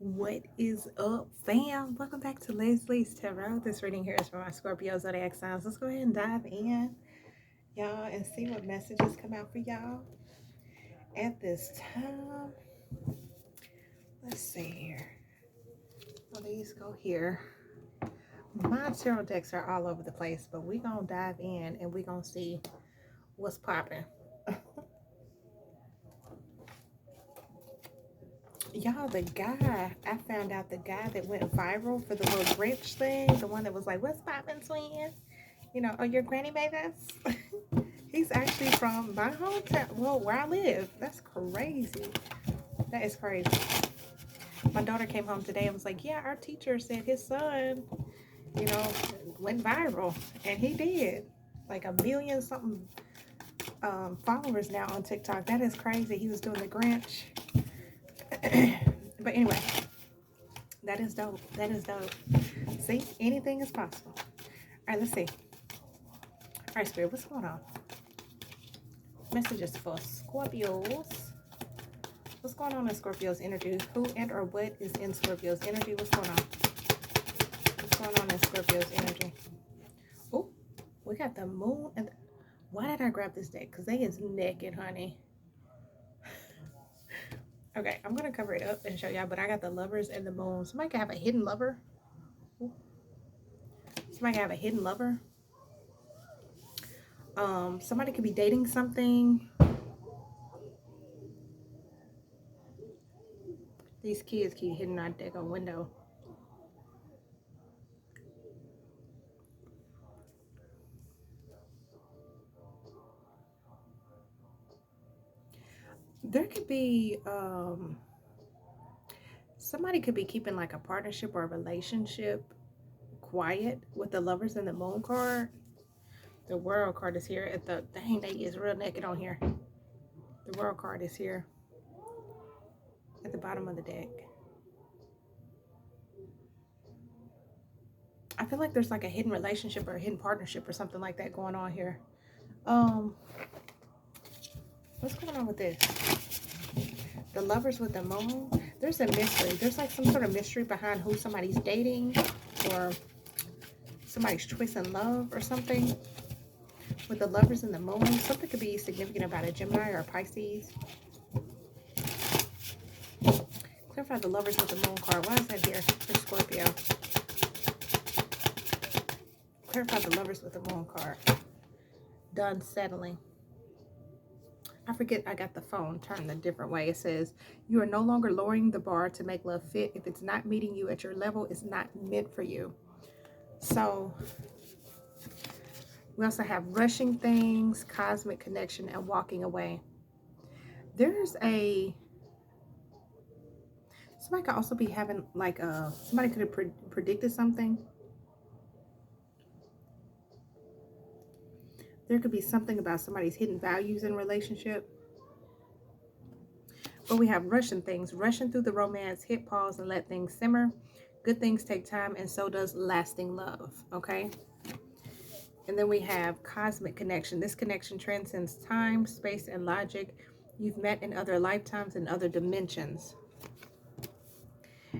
What is up, fam? Welcome back to Leslie's Tarot. This reading here is for my Scorpio zodiac signs. Let's go ahead and dive in, y'all, and see what messages come out for y'all at this time. Let's see here. So these go here. My tarot decks are all over the place, but we're going to dive in and we're going to see what's popping. Y'all, the guy, I found out the guy that went viral for the little Grinch thing, the one that was like, what's poppin', twin? You know, oh, your granny made this? He's actually from my hometown, well, where I live. That's crazy. That is crazy. My daughter came home today and was like, yeah, our teacher said his son, you know, went viral. And he did. Like 1 million something followers now on TikTok. That is crazy. He was doing the Grinch. But anyway, that is dope. That is dope. See, anything is possible. All right, let's see. All right, Spirit, what's going on? Messages for Scorpios. What's going on in Scorpio's energy? Who and or what is in Scorpio's energy? What's going on? What's going on in Scorpio's energy? Oh, we got the moon. And why did I grab this deck? Because they is naked, honey. Okay, I'm going to cover it up and show y'all, but I got the lovers and the moon. Somebody could have a hidden lover. Ooh. Somebody could have a hidden lover. Somebody could be dating something. These kids keep hitting our deck on window. There could be somebody could be keeping like a partnership or a relationship quiet with the lovers and the moon card. The world card is here at the dang, they is real naked on here. The world card is here at the bottom of the deck. I feel like there's like a hidden relationship or a hidden partnership or something like that going on here. What's going on with this? The lovers with the moon. There's a mystery. There's like some sort of mystery behind who somebody's dating or somebody's choice in love or something. With the lovers and the moon, something could be significant about a Gemini or a Pisces. Clarify the lovers with the moon card. Why is that here for Scorpio? Clarify the lovers with the moon card. Done settling. I forget I got the phone turned a different way. It says, you are no longer lowering the bar to make love fit. If it's not meeting you at your level, it's not meant for you. So we also have rushing things, cosmic connection, and walking away. There's a... Somebody could also be having like a... Somebody could have predicted something. There could be something about somebody's hidden values in relationship. But we have rushing things. Rushing through the romance, hit pause and let things simmer. Good things take time, and so does lasting love. Okay? And then we have cosmic connection. This connection transcends time, space, and logic. You've met in other lifetimes and other dimensions.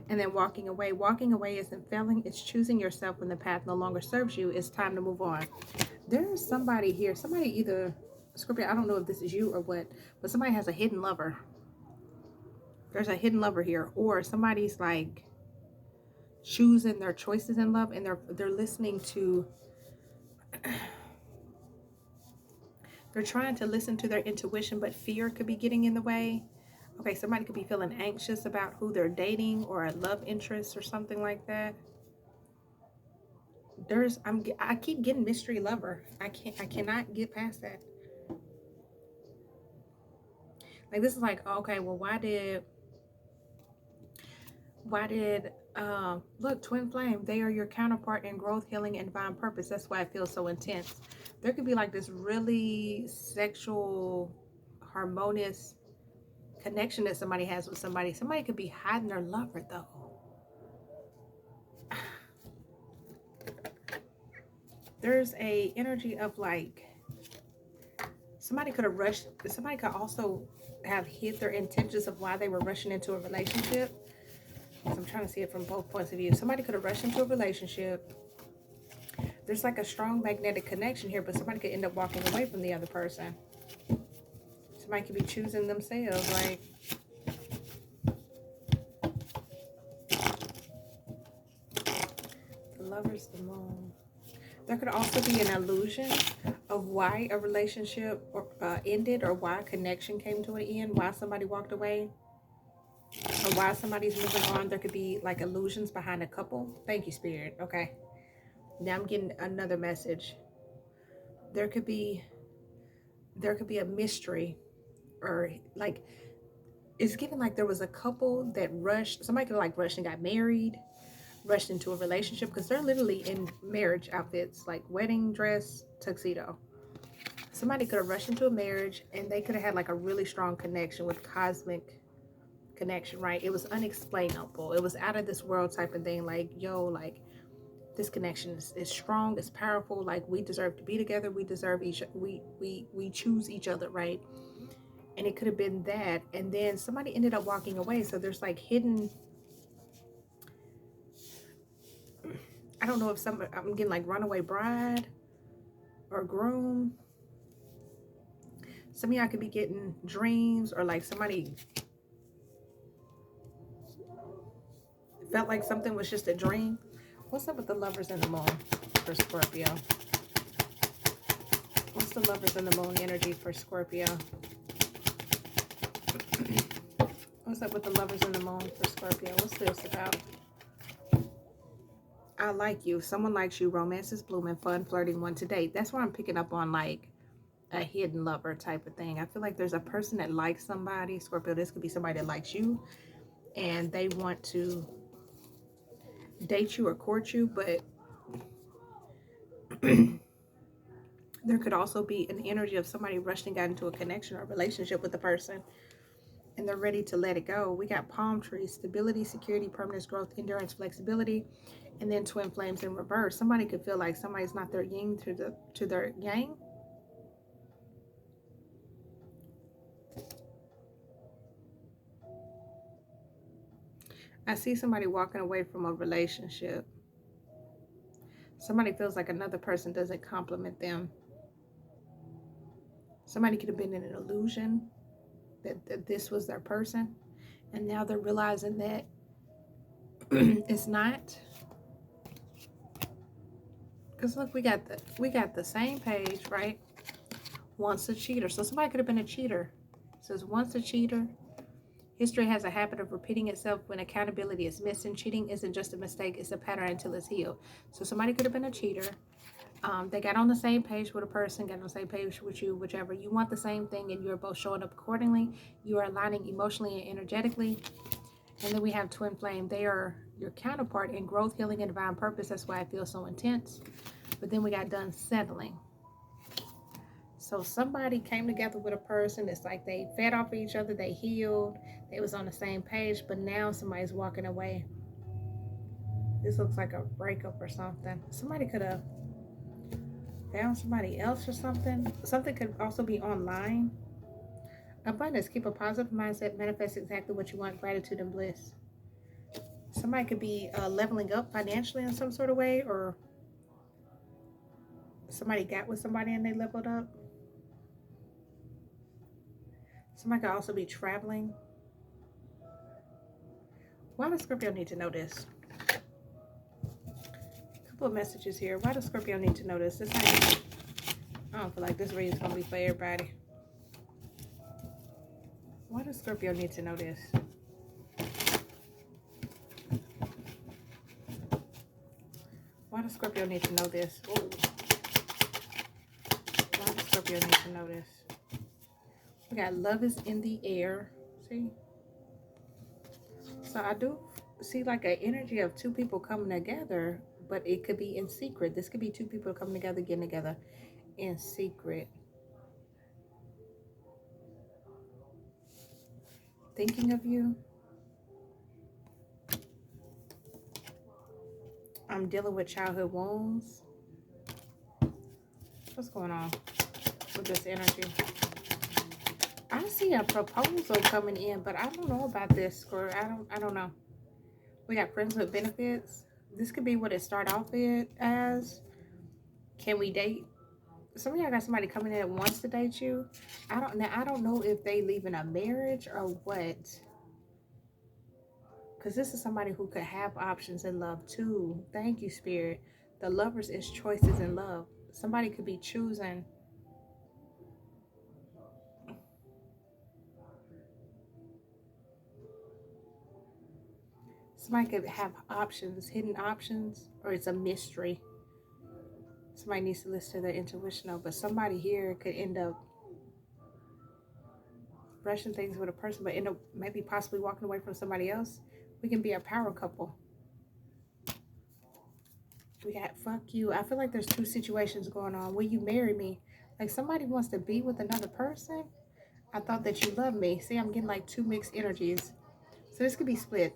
And then walking away. Walking away isn't failing. It's choosing yourself when the path no longer serves you. It's time to move on. There's somebody here. Somebody either, Scorpio, I don't know if this is you or what, but somebody has a hidden lover. There's a hidden lover here. Or somebody's like choosing their choices in love, and they're listening to... They're trying to listen to their intuition, but fear could be getting in the way. Okay, somebody could be feeling anxious about who they're dating or a love interest or something like that. I keep getting mystery lover. I cannot get past that. Like, this is like, okay, well, why did look, twin flame, they are your counterpart in growth, healing, and divine purpose. That's why it feels so intense. There could be like this really sexual, harmonious connection that somebody has with somebody. Somebody could be hiding their lover though. There's a energy of like somebody could have rushed. Somebody could also have hid their intentions of why they were rushing into a relationship. I'm trying to see it from both points of view. Somebody could have rushed into a relationship. There's like a strong magnetic connection here, but somebody could end up walking away from the other person. Somebody could be choosing themselves, right? The Lovers, the Moon. There could also be an illusion of why a relationship ended, or why a connection came to an end, why somebody walked away, or why somebody's moving on. There could be like illusions behind a couple. Thank you, Spirit. Okay. Now I'm getting another message. There could be a mystery, or like it's given like there was a couple that rushed. Somebody could have like rushed and got married, rushed into a relationship, because they're literally in marriage outfits, like wedding dress, tuxedo. Somebody could have rushed into a marriage, and they could have had like a really strong connection with cosmic connection, right? It was unexplainable. It was out of this world type of thing. Like, yo, like this connection is strong, it's powerful. Like, we deserve to be together. We deserve we choose each other, right? And it could have been that, and then somebody ended up walking away. So there's like hidden, I don't know if I'm getting like runaway bride or groom. Some of y'all could be getting dreams, or like somebody felt like something was just a dream. What's up with the Lovers and the Moon for Scorpio? What's the Lovers and the Moon energy for Scorpio? What's up with the Lovers and the Moon for Scorpio? What's this about? I like you. Someone likes you. Romance is blooming. Fun, flirting, one to date. That's why I'm picking up on like a hidden lover type of thing. I feel like there's a person that likes somebody. Scorpio, this could be somebody that likes you, and they want to date you or court you, but there could also be an energy of somebody rushed and got into a connection or relationship with the person, and they're ready to let it go. We got palm trees, stability, security, permanence, growth, endurance, flexibility, and then twin flames in reverse. Somebody could feel like somebody's not their yin to their yang. I see somebody walking away from a relationship. Somebody feels like another person doesn't compliment them. Somebody could have been in an illusion that this was their person, and now they're realizing that it's not. Because look, we got the same page, right? Once a cheater. So somebody could have been a cheater. It says once a cheater. History has a habit of repeating itself when accountability is missing. Cheating isn't just a mistake, it's a pattern until it's healed. So somebody could have been a cheater. They got on the same page with a person, got on the same page with you, whichever. You want the same thing, and you're both showing up accordingly. You are aligning emotionally and energetically. And then we have twin flame. They are your counterpart in growth, healing, and divine purpose. That's why it feels so intense. But then we got done settling. So somebody came together with a person. It's like they fed off of each other. They healed. They was on the same page. But now somebody's walking away. This looks like a breakup or something. Somebody could have found somebody else or something. Something could also be online. Abundance. Keep a positive mindset. Manifest exactly what you want. Gratitude and bliss. Somebody could be leveling up financially in some sort of way, or somebody got with somebody and they leveled up. Somebody could also be traveling. Why does Scorpio need to know this? A couple of messages here. Why does Scorpio need to know this? I don't feel like this reading is going to be for everybody. Why does Scorpio need to know this? Why does Scorpio need to know this? Ooh. Why does Scorpio need to know this? We got love is in the air. See? So I do see like an energy of two people coming together, but it could be in secret. This could be two people coming together, getting together in secret. Thinking of you. I'm dealing with childhood wounds. What's going on with this energy? I see a proposal coming in, but I don't know about this, or I don't know. We got friends with benefits. This could be what it start off as. Can we date? Some of y'all got somebody coming in that wants to date you. I don't know if they leaving a marriage or what. Because this is somebody who could have options in love too. Thank you, Spirit. The lovers is choices in love. Somebody could be choosing. Somebody could have options, hidden options, or it's a mystery. Somebody needs to listen to their intuition, but somebody here could end up rushing things with a person, but end up maybe possibly walking away from somebody else. We can be a power couple. We got fuck you. I feel like there's two situations going on. Will you marry me? Like somebody wants to be with another person. I thought that you loved me. See, I'm getting like two mixed energies. So this could be split.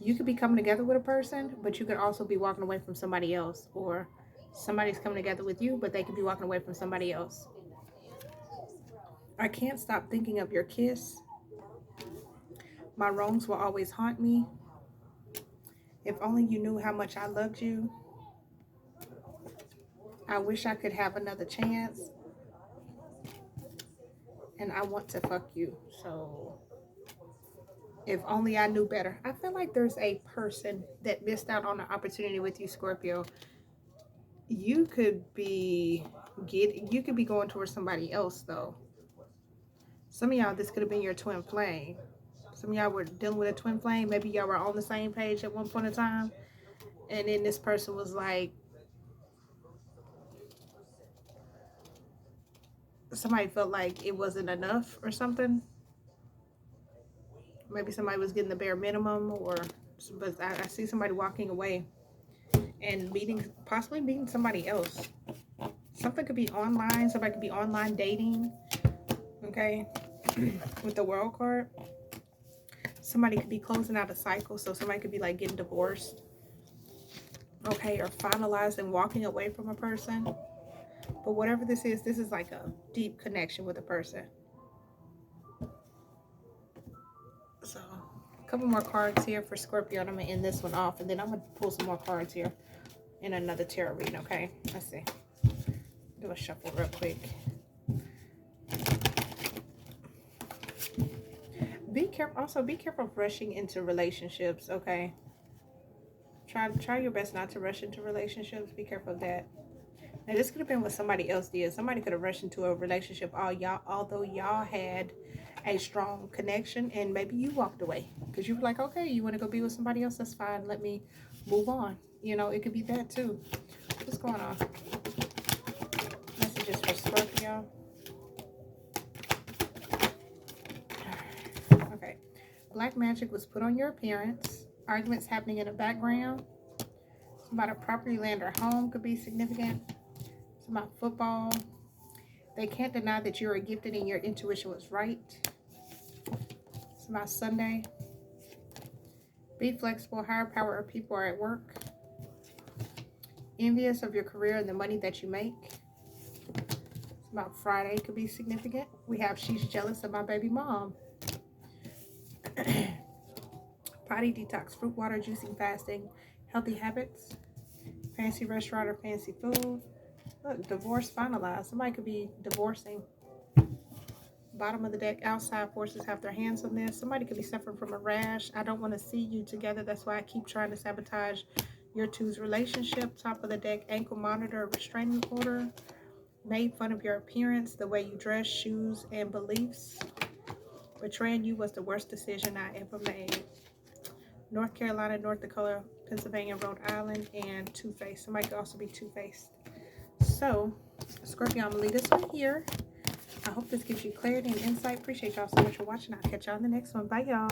You could be coming together with a person, but you could also be walking away from somebody else. Or somebody's coming together with you, but they could be walking away from somebody else. I can't stop thinking of your kiss. My wrongs will always haunt me. If only you knew how much I loved you. I wish I could have another chance. And I want to fuck you. So if only I knew better. I feel like there's a person that missed out on an opportunity with you, Scorpio. You could be going towards somebody else though. Some of y'all, this could have been your twin flame. Some of y'all were dealing with a twin flame. Maybe y'all were on the same page at one point in time. And then this person was like, somebody felt like it wasn't enough or something. Maybe somebody was getting the bare minimum, or but I see somebody walking away and possibly meeting somebody else. Something could be online. Somebody could be online dating. Okay, with the World card. Somebody could be closing out a cycle. So somebody could be like getting divorced. Okay, or finalized and walking away from a person. But whatever this is like a deep connection with a person. So, a couple more cards here for Scorpio. I'm going to end this one off. And then I'm going to pull some more cards here in another tarot reading, okay? Let's see. Do a shuffle real quick. Be careful. Also, be careful of rushing into relationships, okay? Try your best not to rush into relationships. Be careful of that. Now, this could have been what somebody else did. Somebody could have rushed into a relationship although y'all had a strong connection, and maybe you walked away because you were like, okay, you want to go be with somebody else? That's fine. Let me move on. You know, it could be that too. What's going on? Messages for Scorpio. Okay. Black magic was put on your appearance. Arguments happening in the background. About a property, land, or home could be significant. It's about football. They can't deny that you are gifted and your intuition was right. It's about Sunday. Be flexible. Higher power or people are at work. Envious of your career and the money that you make. It's about Friday. Could be significant. We have she's jealous of my baby mom. Body detox. Fruit, water, juicing, fasting. Healthy habits. Fancy restaurant or fancy food. Look, divorce finalized. Somebody could be divorcing. Bottom of the deck, outside forces have their hands on this. Somebody could be suffering from a rash. I don't want to see you together. That's why I keep trying to sabotage your two's relationship. Top of the deck, ankle monitor, restraining order. Made fun of your appearance, the way you dress, shoes, and beliefs. Betraying you was the worst decision I ever made. North Carolina, North Dakota, Pennsylvania, Rhode Island, and Two-Faced. Somebody could also be two-faced. So, Scorpio, I'm going to leave this one here. I hope this gives you clarity and insight. Appreciate y'all so much for watching. I'll catch y'all in the next one. Bye, y'all.